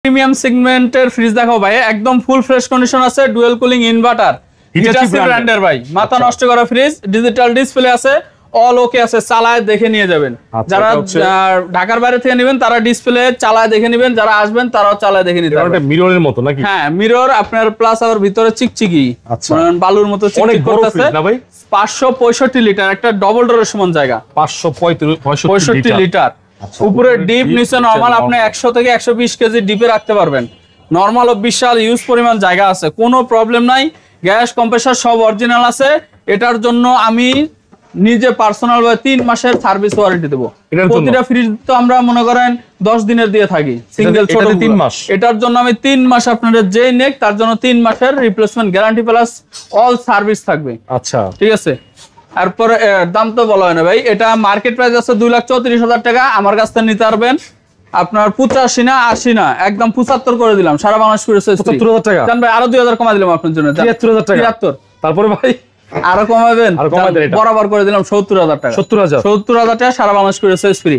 Premium সেগমেন্টের fridge দেখাও ভাই, একদম ফুল ফ্রেশ কন্ডিশন আছে, ডুয়াল কুলিং ইনভার্টার, হিটাচি ব্র্যান্ডের ভাই, মাথা নষ্ট করা ফ্রিজ, ডিজিটাল ডিসপ্লে আছে, অল ওকে আছে, চালায় দেখে নিয়ে যাবেন। যারা ঢাকার বাইরে থেকে নেবেন তারা ডিসপ্লে চালায় দেখে নেবেন, যারা আসবেন তারাও চালায় দেখে নিতে পারবেন। মিররের মতো নাকি? হ্যাঁ মিরর আপনার, প্লাস আবার ভিতরে চিকচিকি বালুর মতো চিকচিক করতেছে। 565 লিটার, একটা ডবল ডোরের সমান জায়গা, 565 লিটার। উপরে ডিপ, নিচে নরমাল, আপনি 100 থেকে 120 কেজি ডিপে রাখতে পারবেন। নরমাল ও বিশাল ইউজ পরিমাণ জায়গা আছে, কোনো প্রবলেম নাই। গ্যাস কম্প্রেসার সব অরিজিনাল আছে। এটার জন্য আমি নিজে পার্সোনাল ভাবে 3 মাসের সার্ভিস ওয়ারেন্টি দেবো। প্রতিটা ফ্রিজ তো আমরা মনে করেন 10 দিনের দিয়ে থাকি, সিঙ্গেল ছোট 3 মাস। এটার জন্য আমি 3 মাস, আপনাদের যেই নেক তার জন্য 3 মাসের replacement guarantee plus all service থাকবে। আচ্ছা ঠিক আছে। তারপরে দাম তো বলা হয় না ভাই, এটা মার্কেট প্রাইস আছে 2,34,000 টাকা। আমার কাছ থেকে নিতে পারবেন আপনার 85 না 80 না, একদম 75 করে দিলাম। সারা বাংলাদেশ করে 75,000 টাকা। জান ভাই আরো 2,000 কমাই দিলাম আপনার জন্য, 73,000 টাকা। 73। তারপরে ভাই আরো কমাবেন, আরো কমাই দেন, এটা বরাবর করে দিলাম 70,000 টাকা। 70,000 টাকা সারা বাংলাদেশ করে ফ্রি।